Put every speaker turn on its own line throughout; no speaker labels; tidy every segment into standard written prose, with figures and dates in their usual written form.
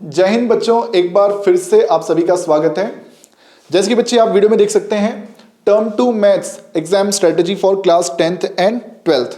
जय हिंद बच्चों, एक बार फिर से आप सभी का स्वागत है। जैसे कि बच्चे आप वीडियो में देख सकते हैं, term 2 maths exam strategy for class 10th and 12th।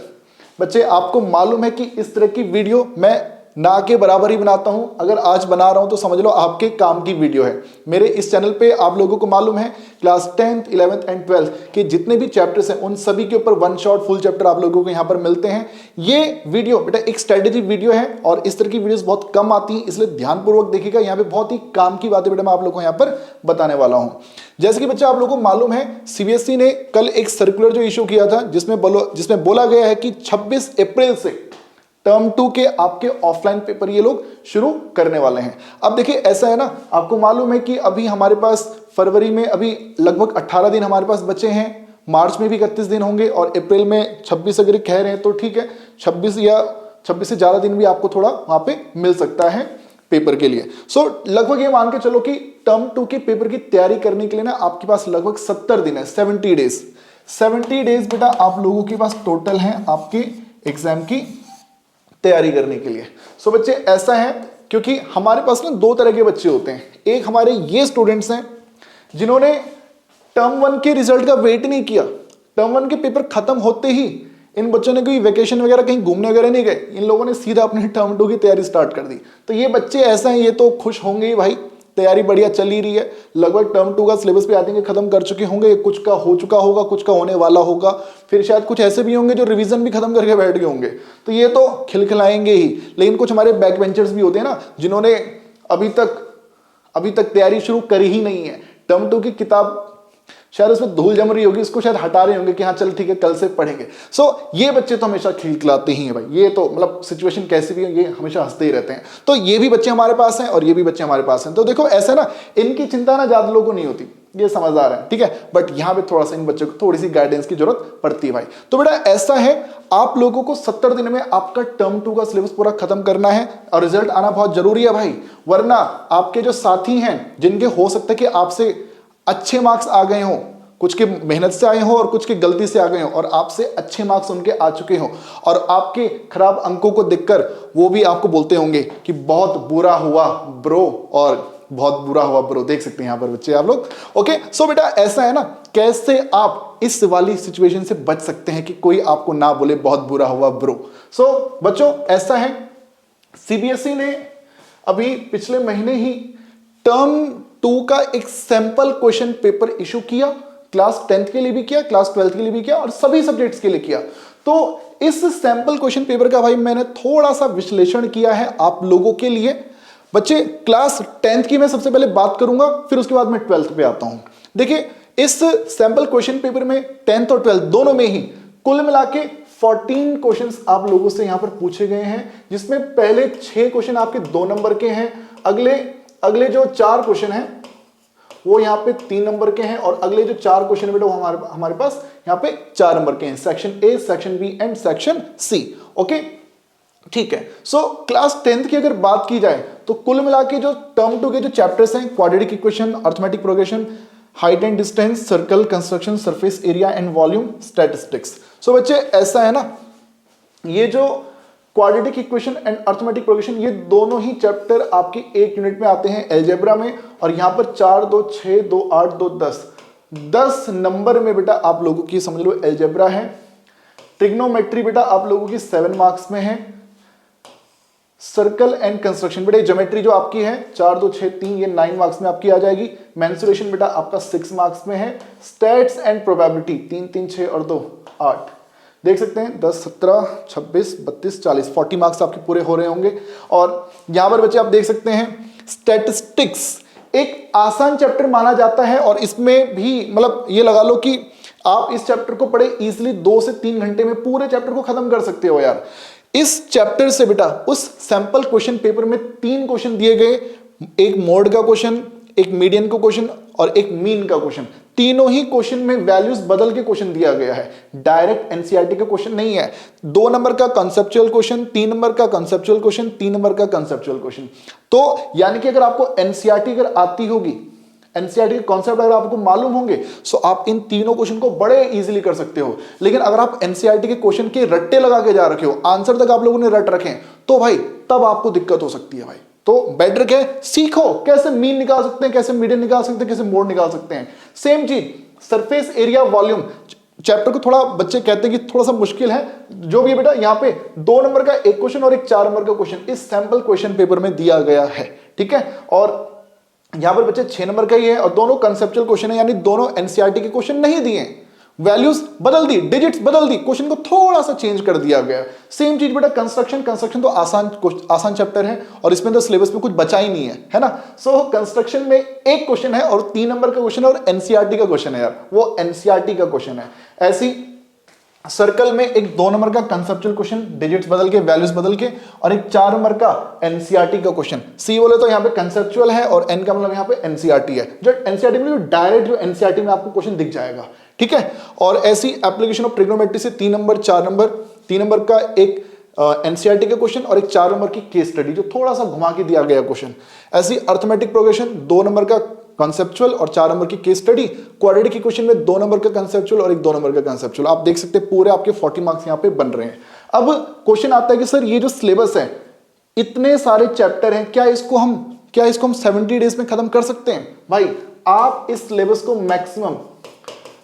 बच्चे आपको मालूम है कि इस तरह की वीडियो मैं ना के बराबर ही बनाता हूं। अगर आज बना रहा हूं तो समझ लो आपके काम की वीडियो है। मेरे इस चैनल पे आप लोगों को मालूम है class 10th, 11th and 12th के जितने भी चैप्टर्स हैं उन सभी के ऊपर वन शॉट फुल चैप्टर आप लोगों को यहां पर मिलते हैं। ये वीडियो बेटा एक स्ट्रेटेजी वीडियो है और इस तरह की वीडियोस बहुत कम आती हैं, इसलिए ध्यानपूर्वक देखिएगा। यहाँ पे बहुत ही काम की बातें बेटा मैं आप लोगों को यहाँ पर बताने वाला हूँ। जैसे कि बच्चा आप लोगों को मालूम है, सीबीएसई ने कल एक सर्कुलर जो इशू किया था जिसमें बोला गया है कि 26 अप्रैल से टर्म 2 के आपके ऑफलाइन पेपर ये लोग शुरू करने वाले हैं। अब देखिए ऐसा है ना, आपको मालूम है कि अभी हमारे पास फरवरी में अभी लगभग 18 दिन हमारे पास बचे हैं, मार्च में भी 31 दिन होंगे और अप्रैल में 26 अगर कह रहे हैं तो ठीक है, 26 या 26 से ज्यादा दिन भी आपको थोड़ा वहां पे मिल सकता है पेपर के लिए। सो लगभग ये मान के चलो कि टर्म 2 के पेपर की तैयारी करने के लिए ना आपके पास लगभग 70 दिन है, 70 डेज। 70 डेज बेटा आप लोगों के पास टोटल हैं आपके एग्जाम की तैयारी करने के लिए। सो बच्चे ऐसा है, क्योंकि हमारे पास ना दो तरह के बच्चे होते हैं। एक हमारे ये स्टूडेंट्स हैं जिन्होंने टर्म 1 के रिजल्ट का वेट नहीं किया, टर्म 1 के पेपर खत्म होते ही इन बच्चों ने कोई वेकेशन वगैरह कहीं घूमने वगैरह नहीं गए, इन लोगों ने सीधा अपने टर्म 2 की तैयारी स्टार्ट कर दी। तो ये बच्चे ऐसा हैं, ये तो खुश होंगे ही भाई, तैयारी बढ़िया चल ही रही है। लगभग टर्म 2 का सिलेबस पे आते हैं खत्म कर चुके होंगे, कुछ का हो चुका होगा, कुछ का होने वाला होगा, फिर शायद कुछ ऐसे भी होंगे जो रिवीजन भी खत्म करके बैठ गए होंगे। तो ये तो खिलखिलाएंगे ही। लेकिन कुछ हमारे बैक बेंचर्स भी होते हैं ना, जिन्होंने अभी तक तैयारी शुरू करी ही नहीं है। टर्म 2 की किताब शायद उसमें धूल जम रही होगी, इसको शायद हटा रहे होंगे कि हाँ चल ठीक है कल से पढ़ेंगे। सो ये बच्चे तो हमेशा खिलखिलाते ही हैं भाई, ये तो मतलब सिचुएशन कैसी भी है ये हमेशा हंसते ही रहते हैं। तो ये भी बच्चे हमारे पास हैं और ये भी बच्चे हमारे पास हैं। तो देखो ऐसा ना, इनकी चिंता ना ज्यादा लोगों को नहीं होती, ये समझदार है, ठीक है। बट यहाँ पे थोड़ा सा इन बच्चों को थोड़ी सी गाइडेंस की जरूरत पड़ती है भाई। तो बेटा ऐसा है, आप लोगों को 70 दिन में आपका टर्म 2 का सिलेबस पूरा खत्म करना है और रिजल्ट आना बहुत जरूरी है भाई। वरना आपके जो साथी हैं जिनके हो सकता है कि आपसे अच्छे मार्क्स आ गए हों, कुछ के मेहनत से आए हो और कुछ के गलती से आ गए हो, और आपसे अच्छे मार्क्स उनके आ चुके हो और आपके खराब अंकों को देखकर वो भी आपको बोलते होंगे कि बहुत बुरा हुआ ब्रो, और बहुत बुरा हुआ ब्रो। देख सकते हैं यहां पर बच्चे आप लोग। ओके, सो बेटा ऐसा है ना, कैसे आप इस वाली सिचुएशन से बच सकते हैं कि कोई आपको ना बोले बहुत बुरा हुआ ब्रो। सो बच्चों ऐसा है, सीबीएसई ने अभी पिछले महीने ही टर्म 2 का एक सैंपल क्वेश्चन पेपर इशू किया। क्लास 10th के लिए भी किया, क्लास 12th के लिए भी किया और सभी सब्जेक्ट्स के लिए किया। तो इस सैंपल क्वेश्चन पेपर का भाई मैंने थोड़ा सा विश्लेषण किया है आप लोगों के लिए। बच्चे क्लास 10th की मैं सबसे पहले बात करूंगा, फिर उसके बाद मैं 12th पे आता हूं। देखिए इस सैंपल क्वेश्चन पेपर में 10th और 12th दोनों में ही कुल मिला के 14 क्वेश्चंस आप लोगों से यहां पर पूछे गए हैं, जिसमें पहले 6 क्वेश्चन आपके 2 नंबर के हैं, अगले जो 4 क्वेश्चन हैं वो यहाँ पे 3 नंबर के हैं और अगले जो 4 क्वेश्चन है बेटा वो हमारे पास यहाँ पे 4 नंबर के हैं, section A, section B and section C. Okay ठीक है। सो क्लास 10th की अगर बात की जाए तो कुल मिला के जो टर्म 2 के जो चैप्टर्स हैं, quadratic equation, arithmetic progression, height and distance, circle construction, surface area and volume, statistics. So बच्चे ऐसा है ना, ये जो quadratic equation and arithmetic progression ये दोनों ही चैप्टर आपके एक यूनिट में आते हैं अलजेब्रा में, और यहां पर 4, 2, 6, 2, 8, 2, 10 नंबर में बेटा आप लोगों की समझ लो अलजेब्रा है। ट्रिग्नोमेट्री बेटा आप लोगों की 7 मार्क्स में है। सर्कल एंड कंस्ट्रक्शन बेटा ज्योमेट्री जो आपकी है 4, 2, 6, 3 ये 9 मार्क्स में आपकी आ जाएगी। मेंसुरेशन बेटा आपका 6 मार्क्स में है। स्टैट्स एंड प्रोबेबिलिटी 3, 3, 6 और 2, 8 देख सकते हैं, 10, 17, 26, 32, 40 40 मार्क्स आपके पूरे हो रहे होंगे। और यहां पर बच्चे आप देख सकते हैं स्टैटिस्टिक्स एक आसान चैप्टर माना जाता है और इसमें भी मतलब ये लगा लो कि आप इस चैप्टर को पढ़े इजीली 2 से 3 घंटे में पूरे चैप्टर को खत्म कर सकते हो यार। इस चैप्टर से बेटा उस सैंपल क्वेश्चन पेपर में 3 क्वेश्चन दिए गए, एक मोड का क्वेश्चन, एक मीडियन का क्वेश्चन और एक मीन का क्वेश्चन। तीनों ही क्वेश्चन में वैल्यूज बदल के क्वेश्चन दिया गया है, डायरेक्ट एनसीईआरटी का क्वेश्चन नहीं है। 2 नंबर का कंसेप्चुअल क्वेश्चन, 3 नंबर का कंसेप्चुअल क्वेश्चन, 3 नंबर का कंसेप्चुअल क्वेश्चन। तो यानी कि अगर आपको एनसीईआरटी अगर आती होगी, एनसीईआरटी के कॉन्सेप्ट अगर आपको मालूम होंगे तो आप इन तीनों क्वेश्चन को बड़े इजीली कर सकते हो। लेकिन अगर आप एनसीईआरटी के क्वेश्चन के रट्टे लगा के जा रखे हो, आंसर तक आप लोगों ने रट रखे हैं, तो भाई तब आपको दिक्कत हो सकती है भाई। तो बेटर क्या है, सीखो कैसे मीन निकाल सकते हैं, कैसे मीडियन निकाल सकते हैं, कैसे मोड निकाल सकते हैं। सेम चीज सरफेस एरिया वॉल्यूम चैप्टर को थोड़ा बच्चे कहते हैं कि थोड़ा सा मुश्किल है, जो भी बेटा यहाँ पे 2 नंबर का एक क्वेश्चन और एक 4 नंबर का क्वेश्चन इस सैंपल क्वेश्चन पेपर में दिया गया है, ठीक है। और यहां पर बच्चे 6 नंबर का ही है और दोनों कंसेप्चुअल क्वेश्चन है, यानी दोनों एनसीईआरटी के क्वेश्चन नहीं दिए, वैल्यूज बदल दी, डिजिट्स बदल दी, क्वेश्चन को थोड़ा सा चेंज कर दिया गया। सेम चीज बेटा कंस्ट्रक्शन तो आसान चैप्टर है और इसमें तो सिलेबस में कुछ बचा ही नहीं है ना। सो कंस्ट्रक्शन में एक क्वेश्चन है और 3 नंबर का क्वेश्चन है और एनसीईआरटी का क्वेश्चन है यार, वो एनसीईआरटी का क्वेश्चन है। ऐसी सर्कल में एक 2 नंबर का कंसेप्चुअल क्वेश्चन, डिजिट्स बदल के, वैल्यूज बदल के, और एक 4 नंबर का एनसीईआरटी का क्वेश्चन। सी बोले तो यहाँ पे कंसेप्चुअल है और एन का मतलब यहाँ पे एनसीईआरटी है, जो एनसीईआरटी में डायरेक्ट जो एनसीईआरटी में आपको क्वेश्चन दिख जाएगा, ठीक है। और ऐसी एप्लीकेशन ऑफ ट्रिग्नोमेट्री से 3 नंबर 4 नंबर, 3 नंबर का एक एनसीईआरटी का क्वेश्चन और एक 4 नंबर की केस स्टडी जो थोड़ा सा घुमा के दिया गया क्वेश्चन। ऐसी अर्थमेटिक प्रोग्रेशन 2 नंबर का कंसेप्चुअल और 4 नंबर की केस स्टडी। क्वाड्रेटिक इक्वेशन में 2 नंबर का कंसेप्चुअल और एक 2 नंबर का कंसेप्चुअल। आप देख सकते हैं पूरे आपके 40 मार्क्स यहाँ पे बन रहे हैं। अब क्वेश्चन आता है कि सर ये जो सिलेबस है, इतने सारे चैप्टर हैं, क्या इसको हम 70 डेज में खत्म कर सकते हैं? भाई आप इस सिलेबस को मैक्सिमम,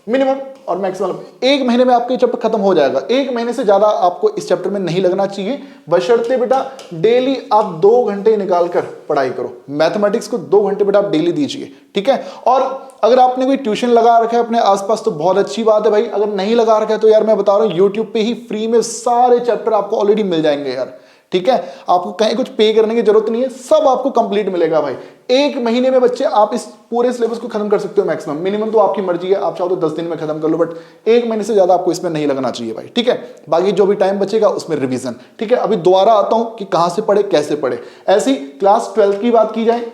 मिनिमम और मैक्सिमम 1 महीने में आपका चैप्टर खत्म हो जाएगा। 1 महीने से ज्यादा आपको इस चैप्टर में नहीं लगना चाहिए, बशर्ते बेटा डेली आप 2 घंटे निकाल कर पढ़ाई करो। मैथमेटिक्स को 2 घंटे बेटा आप डेली दीजिए, ठीक है। और अगर आपने कोई ट्यूशन लगा रखा है अपने आसपास तो बहुत अच्छी बात है भाई। अगर नहीं लगा रखा है तो यार मैं बता रहा हूं यूट्यूब पे ही फ्री में सारे चैप्टर आपको ऑलरेडी मिल जाएंगे यार, ठीक है। आपको कहीं कुछ पे करने की जरूरत नहीं है, सब आपको कंप्लीट मिलेगा भाई। 1 महीने में बच्चे आप इस पूरे सिलेबस को खत्म कर सकते हो मैक्सिमम, मिनिमम तो आपकी मर्जी है, आप चाहो तो 10 दिन में खत्म कर लो, बट 1 महीने से ज्यादा आपको इसमें नहीं लगना चाहिए भाई, ठीक है। बाकी जो भी टाइम बचेगा उसमें रिवीजन, ठीक है। अभी दोबारा आता हूं कि कहां से पढ़े, कैसे पढ़े। ऐसी क्लास 12 की बात की जाए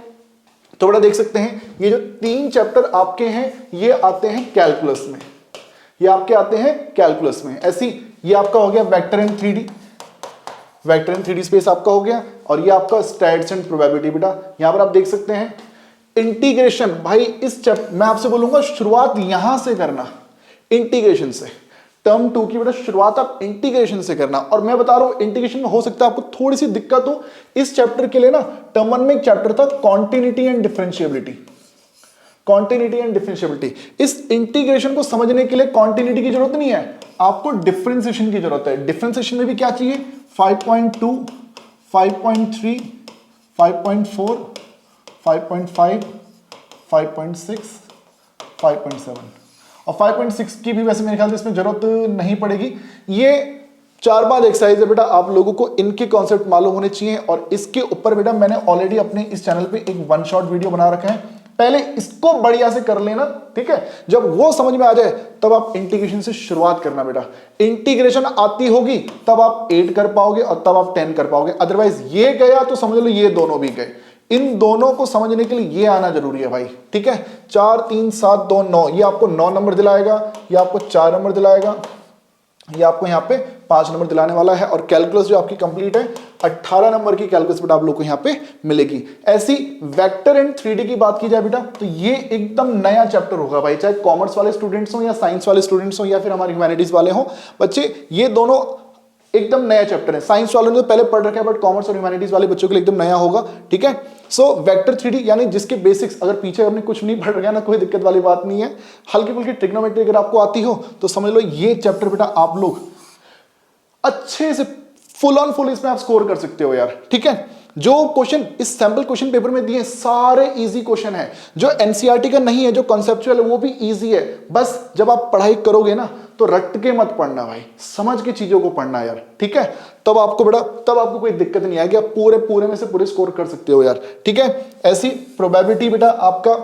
तो बड़ा देख सकते हैं ये जो 3 चैप्टर आपके हैं ये आते हैं कैलकुलस में, ये आपके आते हैं कैलकुलस में। ऐसी ये आपका हो गया vector and 3D, vector and 3D space आपका हो गया, और ये आपका स्टैट्स एंड प्रोबेबिलिटी बेटा। यहां पर आप देख सकते हैं इंटीग्रेशन। भाई इस चैप्टर मैं आपसे बोलूंगा शुरुआत यहां से करना, इंटीग्रेशन से। टर्म 2 की बेटा शुरुआत आप इंटीग्रेशन से करना। और मैं बता रहा हूं इंटीग्रेशन में हो सकता है आपको थोड़ी सी दिक्कत हो। इस चैप्टर के लिए ना टर्म 1 में एक चैप्टर था continuity and differentiability, continuity and differentiability. इस इंटीग्रेशन को समझने के लिए कॉन्टिन्यूटी की जरूरत नहीं है, आपको डिफरेंशिएशन की जरूरत है। डिफरेंशिएशन में भी क्या चाहिए, 5.2, 5.3, 5.4, 5.5, 5.6, 5.7 और 5.6 की भी वैसे मेरे ख्याल से इसमें जरूरत नहीं पड़ेगी। ये 4 बार एक्सरसाइज है बेटा, आप लोगों को इनके कॉन्सेप्ट मालूम होने चाहिए। और इसके ऊपर बेटा मैंने ऑलरेडी अपने इस चैनल पे एक 1 शॉट वीडियो बना रखा है, पहले इसको बढ़िया से कर लेना, ठीक है। जब वो समझ में आ जाए तब आप इंटीग्रेशन से शुरुआत करना बेटा। इंटीग्रेशन आती होगी तब आप 8 कर पाओगे और तब आप 10 कर पाओगे, अदरवाइज ये गया तो समझ लो ये दोनों भी गए। इन दोनों को समझने के लिए ये आना जरूरी है भाई, ठीक है। 4 3 7 2 9, ये आपको 9 नंबर दिलाएगा, ये आपको 4 नंबर दिलाएगा, ये आपको यहाँ पे 5 नंबर दिलाने वाला है। और कैलकुलस जो आपकी कंप्लीट है 18 नंबर की कैलकुलस बेटा आप लोग को यहाँ पे मिलेगी। ऐसी वेक्टर एंड 3D की बात की जाए बेटा तो ये एकदम नया चैप्टर होगा भाई, चाहे कॉमर्स वाले स्टूडेंट्स हो या साइंस वाले स्टूडेंट्स हो या फिर हमारे ह्यूमैनिटीज वाले हो बच्चे, ये दोनों एकदम नया चैप्टर है। साइंस वालों ने तो पहले पढ़ रखा है बट कॉमर्स और ह्यूमैनिटीज वाले बच्चों के लिए एकदम नया होगा, ठीक है। सो वेक्टर 3D यानी जिसके बेसिक्स अगर पीछे हमने कुछ नहीं पढ़ रखा है ना, कोई दिक्कत वाली बात नहीं है। हल्की फुल्की ट्रिग्नोमेट्री अगर आपको आती हो तो समझ लो ये चैप्टर बेटा आप लोग अच्छे से फुल ऑन फुल इसमें आप स्कोर कर सकते हो यार, ठीक है। जो क्वेश्चन इस सैंपल क्वेश्चन पेपर में दिए सारे इजी क्वेश्चन है, जो एनसीईआरटी का नहीं है, जो कॉन्सेप्चुअल है वो भी इजी है। बस जब आप पढ़ाई करोगे ना तो रट के मत पढ़ना भाई, समझ के चीजों को पढ़ना यार, ठीक है। तब आपको बेटा तब आपको कोई दिक्कत नहीं आएगी, आप पूरे में से पूरे स्कोर कर सकते हो यार, ठीक है। ऐसी प्रोबेबिलिटी बेटा आपका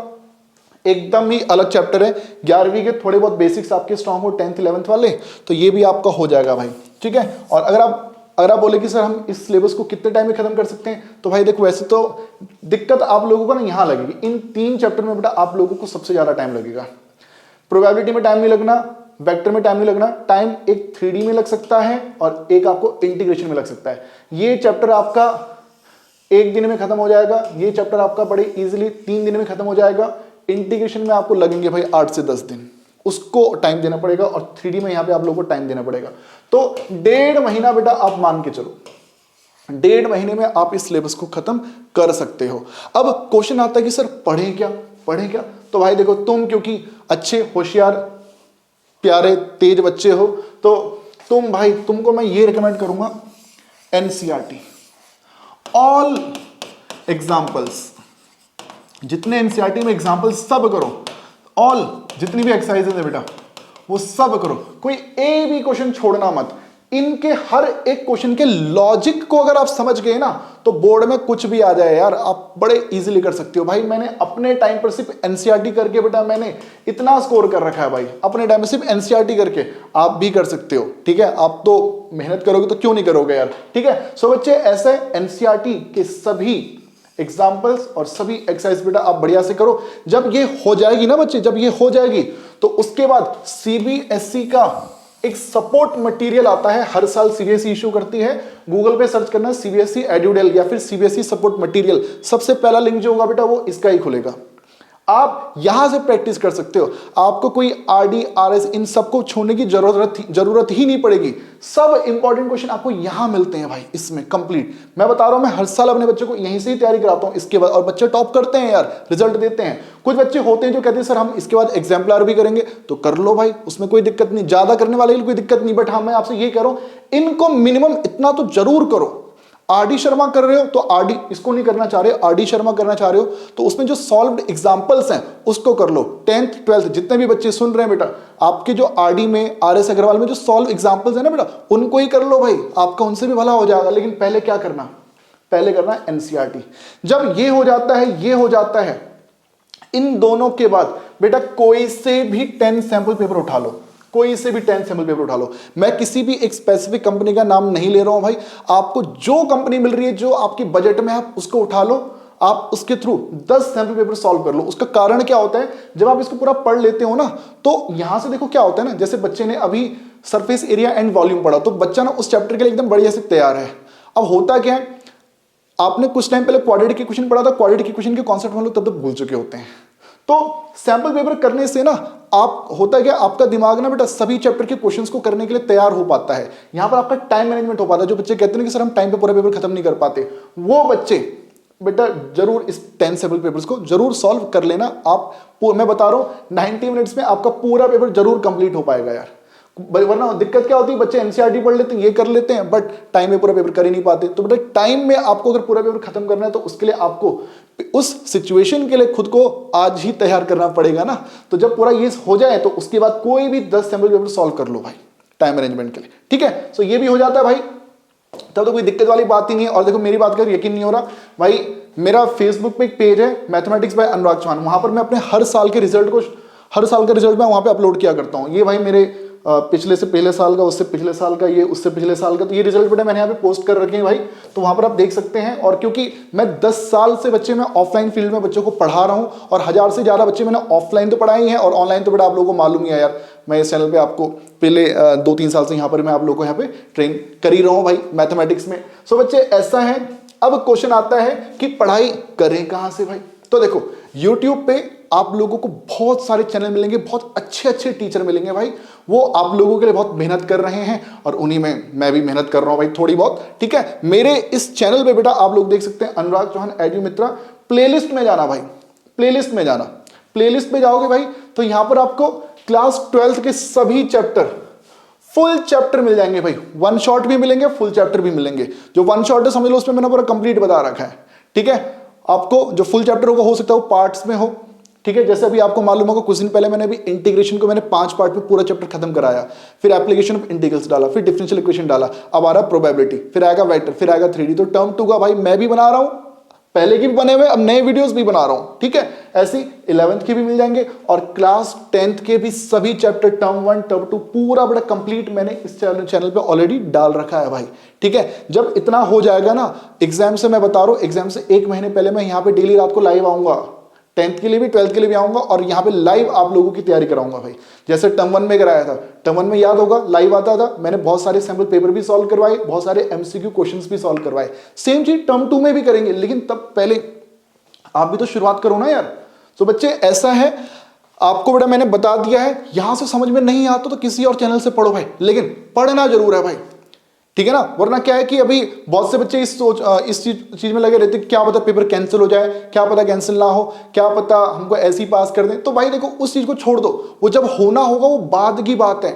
एकदम ही अलग चैप्टर है। 11वीं के थोड़े बहुत बेसिक्स आपके स्ट्रांग हो 10th 11th वाले, तो ये भी आपका हो जाएगा भाई, ठीक है। और अगर आप बोले कि सर हम इस सिलेबस को कितने टाइम में खत्म कर सकते हैं, तो भाई देखो वैसे तो दिक्कत आप लोगों को ना यहां लगेगी, इन 3 चैप्टर में बेटा आप लोगों को सबसे ज्यादा टाइम लगेगा। प्रोबेबिलिटी में टाइम नहीं लगना, वेक्टर में टाइम नहीं लगना, टाइम एक 3D में लग सकता है और एक आपको इंटीग्रेशन में लग सकता है। ये चैप्टर आपका 1 दिन में खत्म हो जाएगा, ये चैप्टर आपका बड़े इजीली 3 दिन में खत्म हो जाएगा। इंटीग्रेशन में आपको लगेंगे भाई 8 से 10 दिन, उसको टाइम देना पड़ेगा। और 3D में यहां पे आप लोगों को टाइम देना पड़ेगा। तो 1.5 महीना बेटा आप मान के चलो, 1.5 महीने में आप इस सिलेबस को खत्म कर सकते हो। अब क्वेश्चन आता है कि सर पढ़ें क्या, पढ़ें क्या? तो भाई देखो, तुम क्योंकि अच्छे होशियार प्यारे तेज बच्चे हो, तो तुम भाई, तुमको मैं ये रिकमेंड करूंगा एनसीईआरटी, ऑल एग्जाम्पल्स, जितने एनसीईआरटी में एग्जाम्पल्स सब करो, ऑल जितनी भी एक्सरसाइजेज है बेटा वो सब करो, कोई ए भी क्वेश्चन छोड़ना मत। इनके हर एक क्वेश्चन के लॉजिक को अगर आप समझ गए ना, तो बोर्ड में कुछ भी आ जाए यार, आप बड़े इजीली कर सकते हो। भाई मैंने अपने टाइम पर सिर्फ एनसीईआरटी करके बेटा मैंने इतना स्कोर कर रखा है भाई, अपने टाइम में सिर्फ एनसीईआरटी करके। आप भी कर सकते हो, ठीक है? आप तो मेहनत करोगे तो क्यों नहीं करोगे यार, ठीक है? सो बच्चे, ऐसे एनसीईआरटी के सभी एग्जाम्पल्स और सभी एक्सरसाइज बेटा आप बढ़िया से करो। जब ये हो जाएगी ना बच्चे, जब ये हो जाएगी, तो उसके बाद सीबीएसई का एक सपोर्ट मटेरियल आता है, हर साल सीबीएसई इशू करती है। गूगल पे सर्च करना सीबीएसई एड्यूडेल या फिर सीबीएसई सपोर्ट मटेरियल, सबसे पहला लिंक जो होगा बेटा वो इसका ही खुलेगा। आप यहां से प्रैक्टिस कर सकते हो, आपको कोई आरडी आरएस इन सबको छोड़ने की जरूरत ही नहीं पड़ेगी। सब इंपॉर्टेंट क्वेश्चन आपको यहां मिलते हैं भाई, इसमें कंप्लीट। मैं बता रहा हूं, मैं हर साल अपने बच्चों को यहीं से ही तैयारी कराता हूं इसके बाद, और बच्चे टॉप करते हैं यार, रिजल्ट देते हैं। कुछ बच्चे होते हैं जो कहते हैं सर हम इसके बाद एग्जाम्पलर भी करेंगे, तो कर लो भाई, उसमें कोई दिक्कत नहीं, ज्यादा करने वाले की कोई दिक्कत नहीं। बट हाँ, मैं आपसे ये कह रहा हूं, इनको मिनिमम इतना तो जरूर करो। आरडी शर्मा कर रहे हो तो आरडी, इसको नहीं करना चाह रहे, आरडी शर्मा करना चाह रहे हो तो उसमें जो सॉल्व्ड एग्जांपल्स हैं उसको कर लो। 10th 12th जितने भी बच्चे सुन रहे हैं बेटा, आपके जो आरडी में, आरएस अग्रवाल में जो सॉल्व एग्जांपल्स है ना बेटा, उनको ही कर लो भाई, आपका उनसे भी भला हो जाएगा। लेकिन पहले क्या करना, पहले करना है एनसीईआरटी। जब ये हो जाता है, ये हो जाता है, इन दोनों के बाद बेटा कोई से भी 10 सैंपल पेपर उठा लो, कोई से भी 10 सैंपल पेपर उठा लो। मैं किसी भी एक स्पेसिफिक कंपनी का नाम नहीं ले रहा हूं भाई, आपको जो कंपनी मिल रही है, जो आपकी बजट में है, आप उसको उठा लो, आप उसके थ्रू 10 सैंपल पेपर सॉल्व कर लो। उसका कारण क्या होता है, जब आप इसको पूरा पढ़ लेते हो ना, तो यहां से देखो क्या होता है ना, जैसे बच्चे ने अभी सरफेस एरिया एंड वॉल्यूम पढ़ा, तो बच्चा ना उस चैप्टर के लिए एकदम बढ़िया से तैयार है। अब होता क्या है, आपने कुछ टाइम पहले क्वाड्रेटिक के क्वेश्चन पढ़ा था, क्वाड्रेटिक के क्वेश्चन के कॉन्सेप्ट हम लोग तब तक भूल चुके होते हैं। तो सैंपल पेपर करने से ना, आप होता क्या, आपका दिमाग ना बेटा सभी चैप्टर के क्वेश्चंस को करने के लिए तैयार हो पाता है। यहां पर आपका टाइम मैनेजमेंट हो पाता है। जो बच्चे कहते हैं कि सर हम टाइम पे पूरा पेपर खत्म नहीं कर पाते, वो बच्चे बेटा जरूर इस 10 सैंपल पेपर्स को जरूर सॉल्व कर लेना। आप, मैं बता रहा हूं 90 मिनट्स में आपका पूरा पेपर जरूर कंप्लीट हो पाएगा यार। वरना दिक्कत क्या होती है, बच्चे एनसीईआरटी पढ़ लेते हैं, ये कर लेते हैं, बट टाइम में पूरा पेपर कर ही नहीं पाते। तो बेटा टाइम में आपको अगर पूरा पेपर खत्म करना है, तो उसके लिए आपको उस सिचुएशन के लिए खुद को आज ही तैयार करना पड़ेगा ना। तो जब पूरा ये हो जाए, तो उसके बाद कोई भी 10 सैंपल पेपर सॉल्व कर लो भाई, टाइम अरेंजमेंट के लिए, ठीक है? सो ये भी हो जाता है भाई, तब तो कोई दिक्कत वाली बात ही नहीं है। और देखो, मेरी बात कर यकीन नहीं हो रहा भाई, मेरा फेसबुक पे एक पेज है मैथमेटिक्स बाय अनुराग चौहान, वहां पर मैं अपने हर साल के रिजल्ट को, हर साल का रिजल्ट मैं वहां पे अपलोड किया करता हूं। ये भाई मेरे पिछले से पहले साल का, उससे पिछले साल का, ये उससे पिछले साल का, तो ये रिजल्ट बेटा मैंने यहाँ पे पोस्ट कर रखे हैं भाई, तो वहां पर आप देख सकते हैं। और क्योंकि मैं 10 साल से बच्चे मैं ऑफलाइन फील्ड में बच्चों को पढ़ा रहा हूँ, और 1000 से ज्यादा बच्चे मैंने ऑफलाइन तो पढ़ाए हैं, और ऑनलाइन तो बेटा आप लोगों को मालूम ही है यार, मैं इस चैनल पे आपको पहले 2-3 साल से यहाँ पर मैं आप लोगों को यहाँ पे ट्रेन कर ही रहा हूँ भाई मैथमेटिक्स में। सो बच्चे ऐसा है, अब क्वेश्चन आता है कि पढ़ाई करें कहाँ से भाई। तो देखो, यूट्यूब पे आप लोगों को बहुत सारे चैनल मिलेंगे, बहुत अच्छे अच्छे टीचर मिलेंगे भाई, वो आप लोगों के लिए बहुत मेहनत कर रहे हैं, और उन्हीं में मैं भी मेहनत कर रहा हूं भाई थोड़ी बहुत, ठीक है? मेरे इस चैनल पे बेटा आप लोग देख सकते हैं अनुराग चौहान एडू मित्रा, प्लेलिस्ट में जाना भाई, प्लेलिस्ट में जाना, प्लेलिस्ट में जाओगे भाई, तो यहां पर आपको क्लास 12th के सभी चैप्टर, फुल चैप्टर मिल जाएंगे भाई, वन शॉट भी मिलेंगे, फुल चैप्टर भी मिलेंगे। जो वन शॉट है समझ लो, उसमें मैंने पूरा कंप्लीट बता रखा है, ठीक है? आपको जो फुल चैप्टर होगा, हो सकता है वो पार्ट्स में हो, ठीक है? जैसे अभी आपको मालूम होगा, कुछ दिन पहले मैंने अभी इंटीग्रेशन को मैंने 5 पार्ट में पूरा चैप्टर खत्म कराया, फिर एप्लीकेशन ऑफ इंटीग्रल्स डाला, फिर डिफरेंशियल इक्वेशन डाला, अब आ रहा प्रोबेबिलिटी, फिर आएगा वेक्टर, फिर आएगा 3D। तो टर्म 2 का भाई मैं भी बना रहा हूं, पहले की भी बने हुए, अब नए वीडियोस भी बना रहा हूं, ठीक है? ऐसी 11th के भी मिल जाएंगे, और क्लास 10th के भी सभी चैप्टर, टर्म 1 टर्म 2 पूरा बड़ा कंप्लीट मैंने इस चैनल पे ऑलरेडी डाल रखा है भाई, ठीक है? जब इतना हो जाएगा ना, एग्जाम से मैं बता रहा हूं, एग्जाम से 1 महीने पहले मैं यहाँ पे डेली रात को लाइव आऊंगा, 10th के लिए भी 12th के लिए भी आऊंगा, और यहाँ पे लाइव आप लोगों की तैयारी कराऊंगा भाई। जैसे टर्म 1 में कराया था, टर्म 1 में याद होगा लाइव आता था, मैंने बहुत सारे सैंपल पेपर भी सॉल्व करवाए, बहुत सारे एमसीक्यू क्वेश्चंस भी सॉल्व करवाए। सेम चीज टर्म 2 में भी करेंगे, लेकिन तब पहले आप भी तो शुरुआत करो ना यार। तो बच्चे ऐसा है, आपको बेटा मैंने बता दिया है, यहां से समझ में नहीं आता तो किसी और चैनल से पढ़ो भाई, लेकिन पढ़ना जरूर है भाई, ठीक है ना। वरना क्या है कि अभी बहुत से बच्चे इस चीज में लगे रहते, क्या पता पेपर कैंसिल हो जाए, क्या पता कैंसिल ना हो, क्या पता हमको ऐसे ही पास कर दें। तो भाई देखो उस चीज को छोड़ दो, वो जब होना होगा वो बाद की बात है,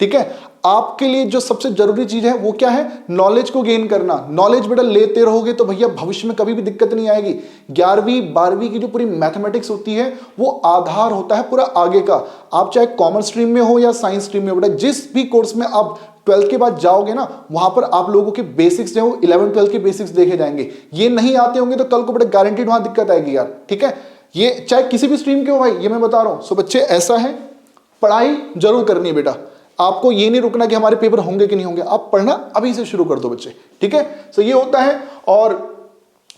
ठीक है। आपके लिए जो सबसे जरूरी चीज है वो क्या है, नॉलेज को गेन करना। नॉलेज बेटा लेते रहोगे तो भैया भविष्य में कभी भी दिक्कत नहीं आएगी। 11वीं 12वीं की जो पूरी मैथमेटिक्स होती है वो आधार होता है पूरा आगे का। आप चाहे कॉमर्स स्ट्रीम में हो या साइंस स्ट्रीम में हो, बेटा जिस भी कोर्स में आप 12th के बाद जाओगे ना, वहां पर आप लोगों के बेसिक्स जो 11 12 के बेसिक्स देखे जाएंगे। ये नहीं आते होंगे तो कल को बेटा गारंटीड वहां दिक्कत आएगी यार, ठीक है। ये चाहे किसी भी स्ट्रीम के हो भाई, ये मैं बता रहा हूं। सो बच्चे ऐसा है, पढ़ाई जरूर करनी है बेटा, आपको ये नहीं रुकना कि हमारे पेपर होंगे कि नहीं होंगे, आप पढ़ना अभी से शुरू कर दो बच्चे, ठीक है। सो ये होता है। और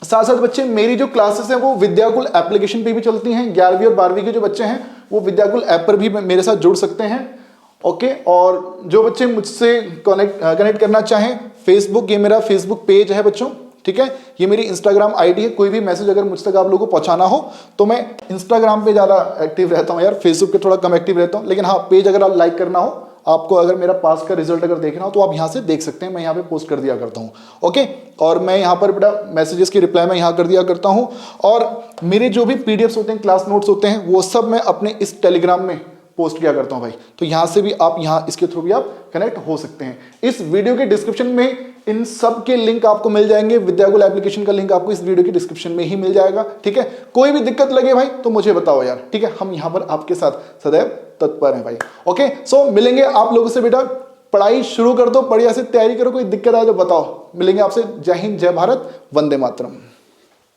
साथ साथ बच्चे मेरी जो क्लासेस हैं वो विद्याकुल एप्लीकेशन पे भी चलती हैं। 11वीं और 12वीं के जो बच्चे हैं वो विद्याकुल ऐप पर भी मेरे साथ जुड़ सकते हैं, ओके। और जो बच्चे मुझसे कनेक्ट करना चाहें, फेसबुक, ये मेरा फेसबुक पेज है बच्चों, ठीक है। ये मेरी इंस्टाग्राम आईडी है। कोई भी मैसेज अगर मुझ तक आप लोगों को पहुंचाना हो तो मैं इंस्टाग्राम पे ज़्यादा एक्टिव रहता हूं यार, फेसबुक पे थोड़ा कम एक्टिव रहता हूं। लेकिन हाँ, पेज अगर आप लाइक करना हो, आपको अगर मेरा पास का रिजल्ट अगर देखना हो तो आप यहाँ से देख सकते हैं, मैं यहाँ पे पोस्ट कर दिया करता हूँ, ओके। और मैं यहाँ पर बेटा मैसेजेस की रिप्लाई मैं यहाँ कर दिया करता हूँ। और मेरे जो भी पीडीएफ्स होते हैं, क्लास नोट्स होते हैं, वो सब मैं अपने इस टेलीग्राम में पोस्ट किया करता हूं भाई। तो यहां से भी आप यहां इसके थ्रू भी आप कनेक्ट हो सकते हैं। इस वीडियो के डिस्क्रिप्शन में इन सब के लिंक आपको मिल जाएंगे। विद्याकुल एप्लीकेशन का लिंक आपको इस वीडियो के डिस्क्रिप्शन में ही मिल जाएगा, ठीक है। कोई भी दिक्कत लगे भाई तो मुझे बताओ यार, ठीक है। हम यहां पर आपके साथ सदैव तत्पर हैं भाई, ओके। सो मिलेंगे आप लोगों से बेटा, पढ़ाई शुरू कर दो, बढ़िया से तैयारी करो, कोई दिक्कत आए तो बताओ। मिलेंगे आपसे। जय हिंद, जय भारत, वंदे मातरम।